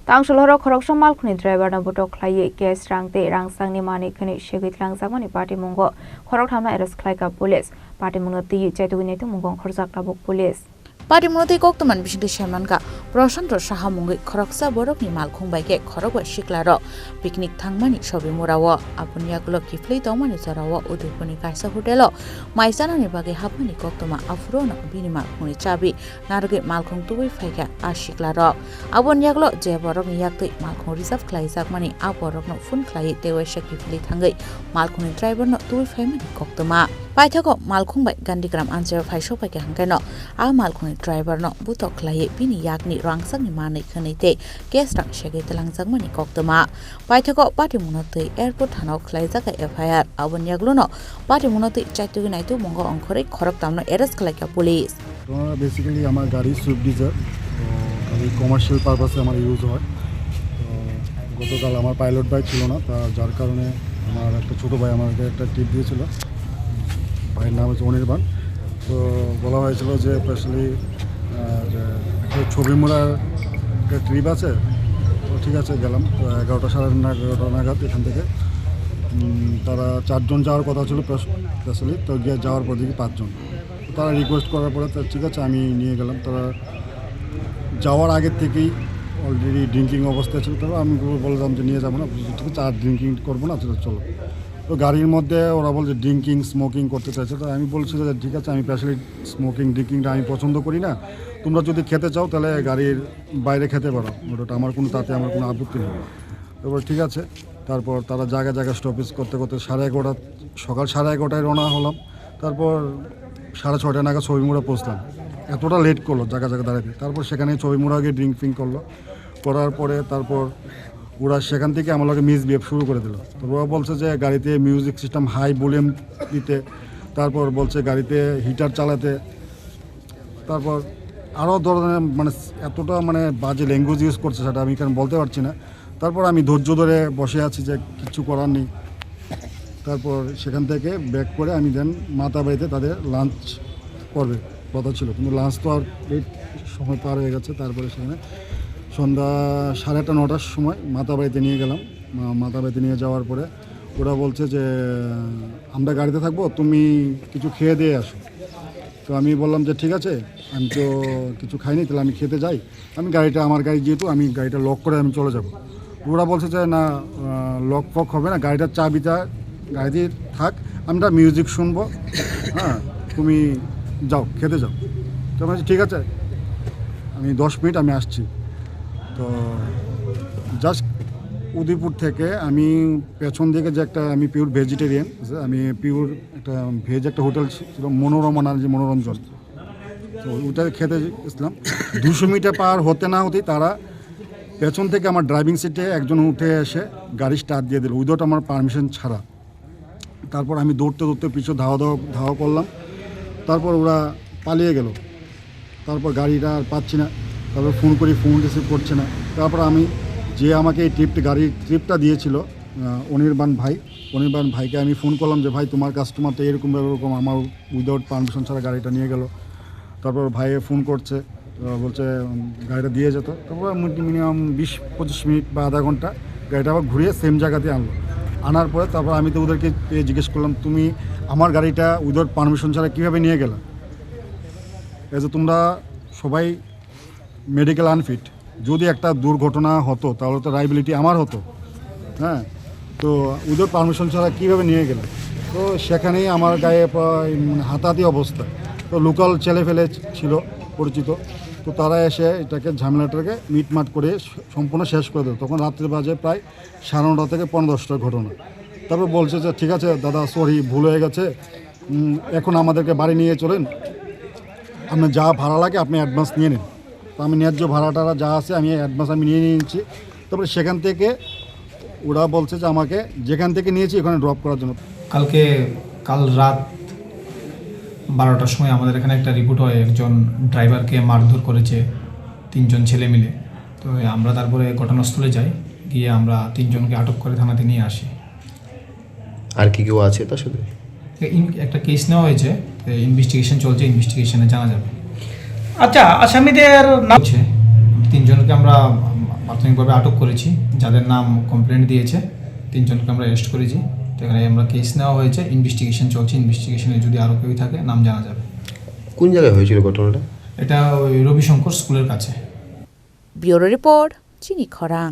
Tangshulhoro khoroksham malkhuni driver na botok khlai gas rangte rangsangni mani khani shegit langsamani party mungo khorok thama arrest khlai ka police party mungo ti chaitugine tu mungong khorjak labok police Party Munoti Koktaman Bishdi Shamanka, Proshanto Shahamungi, Koroksa Borokni Malkumbaike, Korokwa Shiklaro, Picnic Tangmani, Shobi Murawa, Apuniaklo Kifli Tomani Sarawa, Udupuni Kaisa Hotelo, Maisana Nibagi Hapani Koktama, Afrona, Binima, Munichabi, Narge Malkum Tuwi Faka, Ashiklaro, Abuniaklo, Jaborok Yakti, Malkum Reserve Klaisak Money, Aborok no Fun Klai, Dewesha Kifli Tangai, Malkuni driver no Tuwi Family Koktama. Paithako Malkum by Gandigram answer Faishopa Hangano, A Malkuni driver no Butok Klai, Bini Yakni, Rangsang Mani Kanite, Guest Rank Shaggy Langzangmani Koktama. Paithako Party Munoti, Airport Hano Klaizaka FIR, Avan Yagluno, Party Munoti Chatuginaitu Mongo Onkore, Koroktamno, Eres like a police. Basically, I'm a Gari Swift Desert, commercial purpose I'm use হয় গতকাল আমার pilot bike ছিল না যার কারণে আমার একটা ছোট ভাই আমাকে একটা টিপ দিয়েছিল ভাইয়ের নাম হচ্ছে অনির্বাণ তো বলা হয়েছিল যে স্পেশালি একটা ছবি মোড়ার একটা ট্রিপ আছে তো ঠিক আছে গেলাম তো 11টা সাড়ে 11টা নাগাদ এখান থেকে তারা 4 জন যাওয়ার কথা ছিল স্পেশালি তো গিয়ে যাওয়ার পর দেখি 5 জন তো তারা রিকোয়েস্ট করার পরে ঠিক আছে আমি নিয়ে গেলাম তারা যাওয়ার আগের থেকেই অলরেডি ড্রিঙ্কিং অবস্থায় ছিল তবে আমি বললাম যে নিয়ে যাবো না ঠিক আছে আর ড্রিঙ্কিং করবো না চলো তো গাড়ির মধ্যে ওরা বলছে ড্রিঙ্কিং স্মোকিং করতে চাইছে তো আমি বলছিল যে ঠিক আছে আমি স্পেশালি স্মোকিং ড্রিঙ্কিংটা আমি পছন্দ করি না তোমরা যদি খেতে চাও তাহলে গাড়ির বাইরে খেতে পারো ওটা আমার কোনো আপত্তি নেই তারপর ঠিক আছে তারপর তারা জায়গায় স্টপেজ করতে সকাল 11:30 রওনা হলাম তারপর 6:30 নাগাদ ছবিমুড়া পৌঁছলাম এতটা লেট করলো জায়গায় দাঁড়াতে তারপর সেখানে ছবিমুড়া গিয়ে ড্রিঙ্কিং করার পরে তারপর ওরা সেখান থেকে আমার লগে মিসবিহেভ শুরু করে দিল তো ওরা বলছে যে গাড়িতে মিউজিক সিস্টেম হাই ভলিউম দিতে তারপর বলছে গাড়িতে হিটার চালাতে তারপর আরও ধরনের মানে এতটা মানে বাজে ল্যাঙ্গুয়েজ ইউজ করছে সেটা আমি কারণ বলতে পারছি না তারপর আমি ধৈর্য ধরে বসে আছি যে কিছু করার নেই তারপর সেখান থেকে ব্যাক করে আমি দেন মাতাবাড়িতে তাদের লাঞ্চ করবে কথা ছিল কিন্তু লাঞ্চ তো আর এই সময় পার হয়ে গেছে তারপরে সেখানে সন্ধ্যা 8:30 9টার সময় মাতাবাড়িতে নিয়ে গেলাম মাতাবাড়িতে নিয়ে যাওয়ার পরে ওরা বলছে যে আমরা গাড়িতে থাকবো তুমি কিছু খেয়ে দিয়ে আসো তো আমি বললাম যে ঠিক আছে আমি তো কিছু খাইনি তাহলে আমি খেতে যাই আমার গাড়ি যেহেতু আমি গাড়িটা লক করে আমি চলে যাব ওরা বলছে যে না লক ফক হবে না গাড়িটার চাবিটা গাড়িতে থাক আমরা মিউজিক শুনবো হ্যাঁ তুমি যাও খেতে যাও তো আমি ঠিক আছে আমি 10 মিনিট আমি আসছি তো জাস্ট উদয়পুর থেকে আমি পেছন দিকে যে একটা আমি পিওর ভেজিটেরিয়ান আমি পিওর একটা ভেজ একটা হোটেল ছিল মনোরঞ্জন তো ওটা খেতে গেছিলাম 200 মিটার পার হতে না হতেই তারা পেছন থেকে আমার ড্রাইভিং সিটে একজন উঠে এসে গাড়ি স্টার্ট দিয়ে দিল উইদাউট আমার পারমিশন ছাড়া তারপর আমি দৌড়তে পিছু ধাওয়া করলাম তারপর ওরা পালিয়ে গেল তারপর গাড়িটা আর পাচ্ছি না তারপর ফোন করি ফোন রিসিভ করছে না তারপর আমি যে আমাকে এই গাড়ির ট্রিপটা দিয়েছিল অনির্বাণ ভাইকে আমি ফোন করলাম যে ভাই তোমার কাস্টমার তো এরকম আমার উইদাউট পারমিশন ছাড়া গাড়িটা নিয়ে গেল তারপর ভাইয়ে ফোন করছে বলছে গাড়িটা দিয়ে যেত তারপর মিনিমাম 20-25 মিনিট বা আধা ঘন্টা গাড়িটা আবার ঘুরিয়ে সেম জায়গাতে আনার পরে তারপর আমি তো ওদেরকে জিজ্ঞেস করলাম তুমি আমার গাড়িটা উইদাউট পারমিশন ছাড়া কীভাবে নিয়ে গেলে এই যে তোমরা সবাই মেডিকেল আনফিট যদি একটা দুর্ঘটনা হতো তাহলে তো লায়াবিলিটি আমার হতো হ্যাঁ তো উইদাউট পারমিশন ছাড়া কীভাবে নিয়ে গেলে তো সেখানেই আমার গায়ে হাতাহাতি অবস্থা তো লোকাল ছেলেফেলে ছিল পরিচিত তো তারা এসে এটাকে ঝামেলাটাকে মিটমাট করে সম্পূর্ণ শেষ করে দেয় তখন রাত্রে বাজে প্রায় 9:30 থেকে 10:45 ঘটনা তারপর বলছে যে ঠিক আছে দাদা সরি ভুল হয়ে গেছে এখন আমাদেরকে বাড়ি নিয়ে চলেন আপনার যা ভাড়া লাগে আপনি অ্যাডভান্স নিয়ে নিন তো আমি ন্যায্য ভাড়াটা যা আছে আমি অ্যাডভান্স আমি নিয়ে নিয়েছি তারপরে সেখান থেকে ওরা বলছে যে আমাকে যেখান থেকে নিয়েছি ওখানে ড্রপ করার জন্য কাল রাত 12টার সময় আমাদের এখানে একটা রিপোর্ট হয় একজন ড্রাইভারকে মারধর করেছে 3 জন ছেলে মিলে তো আমরা তারপরে ঘটনাস্থলে যাই গিয়ে আমরা 3 জনকে আটক করে থানাতে নিয়ে আসি আর কি কেউ আছে তার সাথে একটা কেস নেওয়া হয়েছে ইনভেস্টিগেশন চলছে ইনভেস্টিগেশনে জানা যাবে আচ্ছা আসামিদের নাম 3 জনকে আমরা প্রাথমিকভাবে আটক করেছি, যাদের নাম কমপ্লেন্ট দিয়েছে 3 জনকে আমরা অ্যারেস্ট করেছি। তো এখানে আমরা কেস নেওয়া হয়েছে, ইনভেস্টিগেশন চলছে, ইনভেস্টিগেশনে যদি আরও কেউ থাকে নাম জানা যাবে। কোন জায়গায় হয়েছিল ঘটনাটা? এটা ওই রবিশঙ্কর স্কুলের কাছে। ব্যুরো রিপোর্ট চিনি খরাং।